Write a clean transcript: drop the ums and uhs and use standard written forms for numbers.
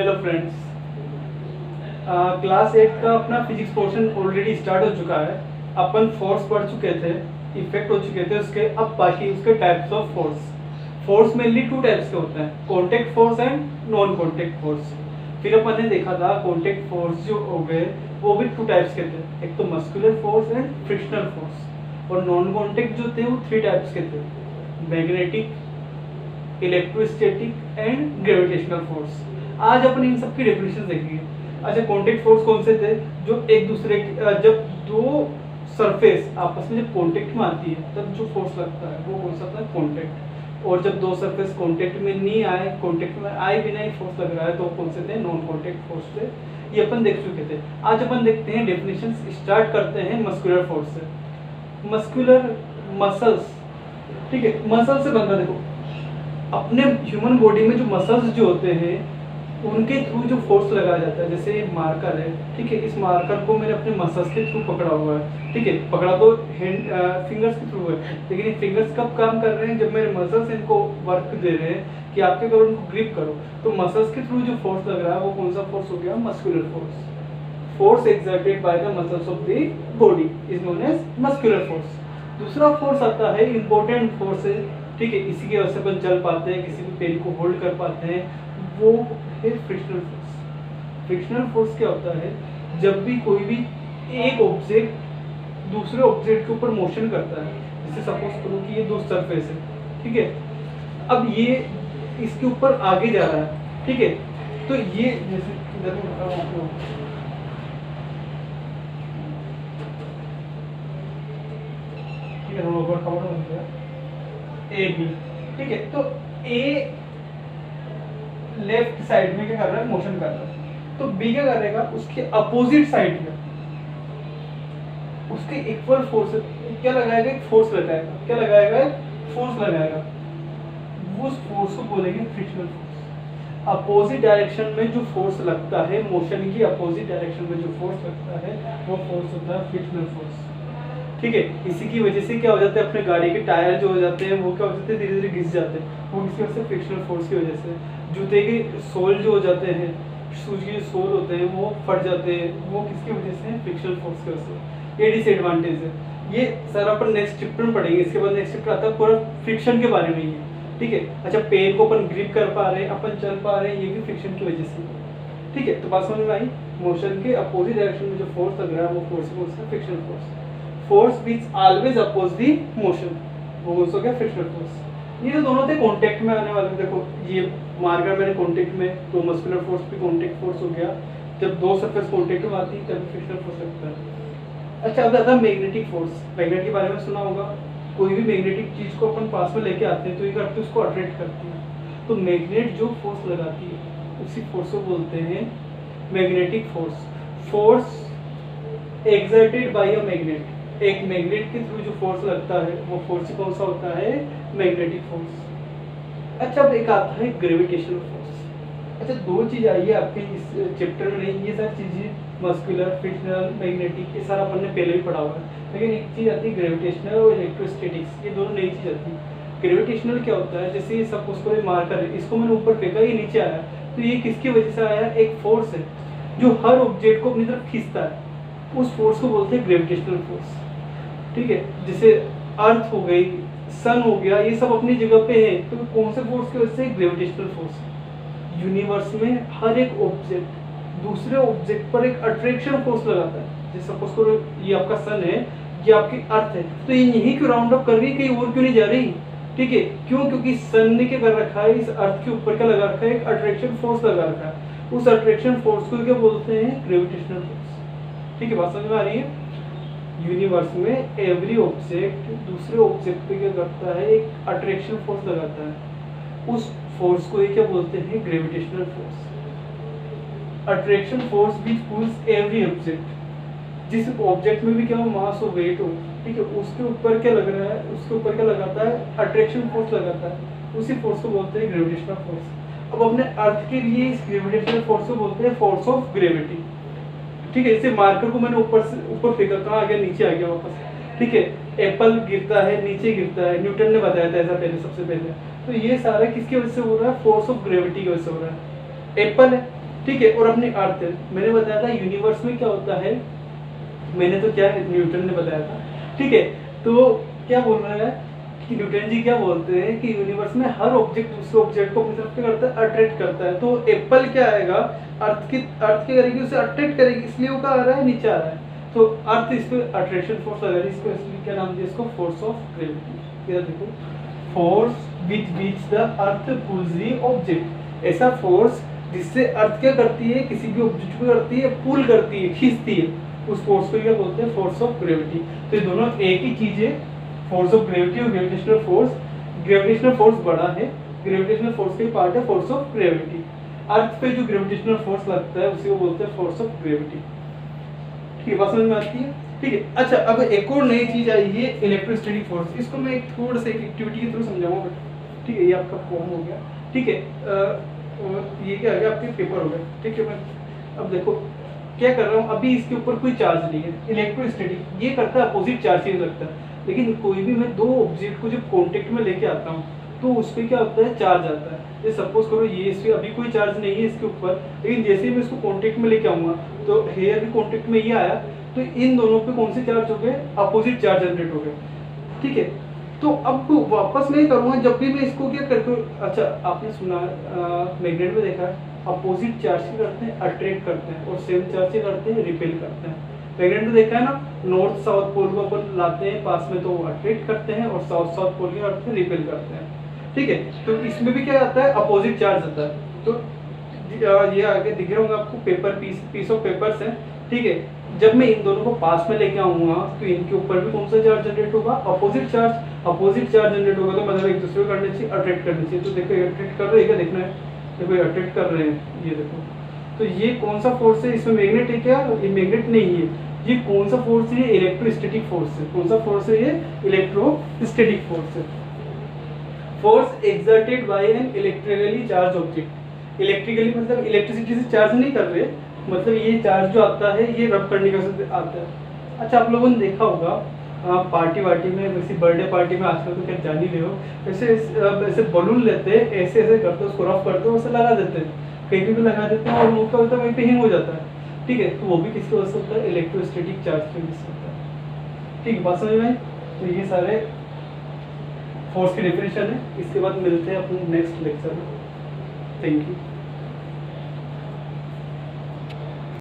Hello friends, class 8 का अपना physics portion already start हो चुका है। अपन फोर्स पढ़ चुके थे, इफेक्ट हो चुके थे उसके। अब बाकी उसके types of force. Force mainly two types के होते हैं, contact force and non contact force. फिर अपन ने देखा था कॉन्टेक्ट फोर्स जो हो गए वो भी टू टाइप्स के थे, एक तो muscular force and frictional force. और नॉन कॉन्टेक्ट जो थे वो थ्री टाइप्स के थे, magnetic, electrostatic and gravitational force. आज अपन इन सब की डेफिनेशन देखेंगे। अच्छा, कॉन्टेक्ट फोर्स कौन से थे? जो एक दूसरे जब दो सरफेस आपस में जब कॉन्टेक्ट में आती है तब जो फोर्स लगता है वो कौन सा था? कॉन्टेक्ट। और जब दो सरफेस कॉन्टेक्ट में नहीं आए, कॉन्टेक्ट में आए बिना ही फोर्स लग रहा है तो कौन से थे? नॉन कॉन्टेक्ट फोर्स थे। ये अपन देख चुके थे। आज अपन देखते हैं डेफिनेशन, स्टार्ट करते हैं मस्कुलर फोर्स से। मस्कुलर मसल्स, ठीक है, मसल से बनता, देखो अपने ह्यूमन बॉडी में जो मसल्स जो होते हैं उनके थ्रू जो फोर्स लगाया जाता है। जैसे ये मार्कर है, ठीक है, इस मार्कर को मैंने अपने मसल्स के थ्रू पकड़ा हुआ है, ठीक है, पकड़ा तो हैंड फिंगर्स के थ्रू है, लेकिन ये फिंगर्स कब काम कर रहे हैं? जब मेरे मसल्स इनको वर्क दे रहे हैं कि आपके करो उनको ग्रिप करो, तो मसल्स के थ्रू जो फोर्स लग रहा है वो कौन सा फोर्स हो गया? Muscular force. Force exerted by the muscles of the body is known as muscular force. दूसरा फोर्स आता है इंपॉर्टेंट फोर्स है, ठीक है, इसी की वजह से अपन चल पाते हैं, किसी भी पेन को होल्ड कर पाते हैं, वो है फ्रिक्शनल फोर्स। फ्रिक्शनल फोर्स क्या होता है? जब भी कोई भी एक ऑब्जेक्ट दूसरे ऑब्जेक्ट के ऊपर मोशन करता है, जैसे सपोज करो कि ये दो सरफेस है, ठीक है, अब ये इसके ऊपर आगे जा रहा है, ठीक है, तो ये जैसे इधर मैं बता रहा हूँ आपको, ठीक है, ऊपर कवर हो गया ए बी, ठीक है, तो ए लेफ्ट साइड में क्या कर रहा है? मोशन कर रहा है, तो बी क्या करेगा? उसके अपोजिट साइड में उसके इक्वल फोर्स क्या लगाएगा? एक फोर्स लगाएगा। क्या लगाएगा? एक फोर्स लगाएगा। उस फोर्स को बोलेंगे फ्रिक्शनल फोर्स। अपोजिट डायरेक्शन में जो फोर्स लगता है, मोशन की अपोजिट डायरेक्शन में जो फोर्स लगता है वो फोर्स होता है फ्रिक्शनल फोर्स, ठीक है। इसी की वजह से क्या हो जाता है? अपने गाड़ी के टायर जो हो जाते हैं वो क्या हो जाते हैं? धीरे धीरे घिस जाते हैं, वो किसकी वजह से? फ्रिक्शनल फोर्स की वजह से। जूते के सोल जो हो जाते हैं, शूज के जो सोल होते हैं वो फट जाते हैं, वो किसकी वजह से? फ्रिक्शनल फोर्स की वजह से। ये डिसएडवांटेज है। ये सर अपन नेक्स्ट चैप्टर में पढ़ेंगे। इसके बाद नेक्स्ट चैप्टर आता है पूरा फ्रिक्शन के बारे में ही है, ठीक है। अच्छा, पेन को अपन ग्रिप कर पा रहे हैं, अपन चल पा रहे हैं, ये भी फ्रिक्शन की वजह से, ठीक है। तो बात समझ में आई? मोशन के अपोजिट डायरेक्शन में जो फोर्स लग रहा है वो फोर्स है frictional force. Force which always oppose the motion, वो हो गया फ्रिक्शनल फोर्स। ये जो दोनों थे कांटेक्ट में आने वाले, देखो ये मार्कर मेरे कांटेक्ट में, तो मस्कुलर फोर्स भी कांटेक्ट फोर्स हो गया। जब दो सरफेस कांटेक्ट में आती है तभी फ्रिक्शनल फोर्स लगता है। अच्छा, अब आता है मैग्नेटिक फोर्स। मैग्नेट के बारे में सुना होगा। कोई भी मैग्नेटिक चीज को अपन पास में लेके आते हैं तो ये करते हैं, उसको अट्रैक्ट करती है। तो मैग्नेट जो फोर्स लगाती है उसी फोर्स को बोलते हैं magnetic force. Force exerted bye a magnet, एक मैग्नेट के थ्रू जो फोर्स लगता है वो फोर्स कौन सा होता है? Magnetic force. अच्छा, अब एक आता है ग्रेविटेशनल फोर्स। अच्छा, दो चीज आई है आपके इस चैप्टर में नहीं, ये सारी चीजें मस्कुलर, फ्रिक्शनल, मैग्नेटिक, ये सारा अपन ने पहले भी पढ़ा हुआ है, लेकिन एक चीज आती है ग्रेविटेशनल और इलेक्ट्रोस्टैटिक्स, ये दोनों नई चीज आती है। ग्रेविटेशनल क्या होता है? जैसे सपोज करो मार्कर है, इसको मैंने ऊपर फेंका, ये नीचे आया, तो ये किसकी वजह से आया? एक फोर्स है जो हर ऑब्जेक्ट को अपनी तरफ खींचता है, उस फोर्स को बोलते हैं ग्रेविटेशनल फोर्स, ठीक है। जैसे अर्थ हो गई, सन हो गया, ये सब अपनी जगह पे है, तो कौन से फोर्स की वजह से? Gravitational force. यूनिवर्स में हर एक ऑब्जेक्ट दूसरे ऑब्जेक्ट पर एक अट्रैक्शन फोर्स लगाता है। जैसे सपोज करो ये आपका सन है, ये आपकी अर्थ है, तो ये यहीं क्यों राउंड अप कर रही है, कहीं और क्यों नहीं जा रही? ठीक है, क्यों? क्योंकि सन ने क्या कर रखा है? इस अर्थ के ऊपर क्या लगा रखा है? एक अट्रैक्शन फोर्स लगा रखा है। उस अट्रैक्शन फोर्स को क्या बोलते हैं? ग्रेविटेशनल फोर्स, ठीक है। बात समझ में आ रही है? यूनिवर्स में एवरी ऑब्जेक्ट दूसरे ऑब्जेक्ट पे क्या करता है? एक अट्रैक्शन फोर्स लगाता है। उस फोर्स को ये क्या बोलते हैं? Gravitational force. Attraction force which pulls every object, जिस ऑब्जेक्ट में भी क्या हो, मास हो, वेट हो, ठीक है, उसके ऊपर क्या लग रहा है? उसके ऊपर क्या लगाता है? अट्रैक्शन फोर्स लगाता है। उसी फोर्स को बोलते हैं ग्रेविटेशनल फोर्स। अब अपने अर्थ के लिए इस ग्रेविटेशनल फोर्स को बोलते हैं फोर्स ऑफ ग्रेविटी, ठीक है। जैसे मार्कर को मैंने ऊपर से ऊपर फेंका, कहाँ आ गया? नीचे आ गया वापस, ठीक है। एप्पल गिरता है, नीचे गिरता है, न्यूटन ने बताया था ऐसा पहले, सबसे पहले। तो ये सारा किसकी वजह से हो रहा है? फोर्स ऑफ ग्रेविटी की वजह से हो रहा है। एप्पल है, ठीक है। और अपनी अर्थ, मैंने बताया था यूनिवर्स में क्या होता है, मैंने तो क्या न्यूटन ने बताया था, ठीक है। तो क्या बोल रहा है कि न्यूटन जी क्या बोलते हैं कि यूनिवर्स में हर ऑब्जेक्ट दूसरे ऑब्जेक्ट को अपनी तरफ क्या करता है, अट्रैक्ट करता है। तो एप्पल क्या आएगा, अर्थ की करेगी, उसे अट्रैक्ट करेगी, इसलिए वो क्या आ रहा है, नीचे आ रहा है। तो अर्थ इस पे अट्रैक्शन फोर्स लगा रही है, इसको इसलिए क्या नाम दिया इसको, फोर्स ऑफ ग्रेविटी। ये देखो, force which beach the earth pulls the object, ऐसा फोर्स जिससे अर्थ क्या करती है, किसी भी ऑब्जेक्ट को करती है, पुल करती है, खींचती है, उस फोर्स को क्या बोलते हैं, फोर्स ऑफ ग्रेविटी। तो ये दोनों एक ही चीज है, फोर्स ऑफ ग्रेविटी और ग्रेविटेशनल फोर्स। ग्रेविटेशनल फोर्स बड़ा है, ग्रेविटेशनल फोर्स का पार्ट है फोर्स ऑफ ग्रेविटी। अर्थ पे जो ग्रेविटेशनल फोर्स लगता है उसी को बोलते हैं फोर्स ऑफ ग्रेविटी। ठीक है, बात समझ में आती है, ठीक है। अच्छा, अब एक और नई चीज आई है, इलेक्ट्रोस्टैटिक फोर्स। इसको मैं एक थोड़ा सा एक एक्टिविटी के थ्रू समझाऊंगा बेटा, ठीक है। ये आपका फॉर्म हो गया, ठीक है। ये क्या हो गया, आपके पेपर हो गए, ठीक है। मैं अब देखो क्या कर रहा हूँ, अभी इसके ऊपर कोई चार्ज नहीं है, इलेक्ट्रोस्टैटिक ये करता है अपोजिट चार्ज ही लगता है। लेकिन कोई भी मैं दो ऑब्जेक्ट को जब कांटेक्ट में लेके आता हूँ तो उस पर क्या होता है, चार्ज आता है। ये सपोज करो ये इस पे अभी कोई चार्ज नहीं है इसके ऊपर, लेकिन जैसे ही मैं इसको कांटेक्ट में लेके आऊंगा तो हेयर भी कांटेक्ट में ये आया, तो इन दोनों पे कौन से चार्ज हो गए, अपोजिट चार्ज जनरेट हो गए, ठीक है। तो अब वापस मैं करूँगा जब भी मैं इसको क्या करते हूँ, अच्छा आपने सुना मैग्नेट में देखा है अपोजिट चार्ज क्या करते हैं, अट्रैक्ट करते हैं, और सेम चार्ज क्या करते हैं, रिपेल करते हैं। मैग्नेट में देखा है ना, नॉर्थ साउथ पोल को अपन लाते हैं पास में तो वो अट्रैक्ट करते हैं, और साउथ साउथ पोल क्या करते हैं, रिपेल करते हैं, ठीक है। तो इसमें भी क्या आता है, अपोजिट चार्ज आता है। तो ये आगे दिख रहा होगा आपको, पेपर पीस ऑफ पेपर्स है, ठीक है। जब मैं इन दोनों को पास में लेके आऊंगा तो इनके ऊपर भी कौन सा चार्ज जनरेट होगा, अपोजिट चार्ज जनरेट होगा। तो मतलब एक दूसरे को करने चाहिए, अट्रैक्ट करने चाहिए। तो देखो अट्रैक्ट कर रहे हैं क्या, देखना है, देखो अट्रैक्ट कर रहे हैं, ये देखो। तो ये कौन सा फोर्स है, इसमें मैग्नेट है क्या, ये मैग्नेट नहीं है, ये कौन सा फोर्स है, इलेक्ट्रोस्टैटिक फोर्स है। कौन सा फोर्स है, ये इलेक्ट्रोस्टैटिक फोर्स है। Force exerted by an electrically charge object. Electrically मतलब इलेक्ट्रिसिटी से चार्ज नहीं कर रहे, मतलब ये चार्ज जो आता है ये रब करने का आता है। अच्छा, आप लोगों ने देखा होगा पार्टी वार्टी में, वैसे बर्थडे पार्टी में आजकल तो क्या जान ही रहे हो, ऐसे बलून लेते हैं, ऐसे ऐसे करते हैं, उसको रफ करते हैं, वैसे लगा देते हैं, कहीं भी लगा देते हैं, और वो क्या होता है वहीं पे हिंग हो जाता है, ठीक है। तो वो भी किसकी वजह से होता है, इलेक्ट्रोस्टैटिक चार्ज की वजह से होता है, ठीक है। बात समझ में आई। तो ये सारे फोर्स की डेफिनेशन है। इसके बाद मिलते हैं अपने नेक्स्ट लेक्चर में। Thank you.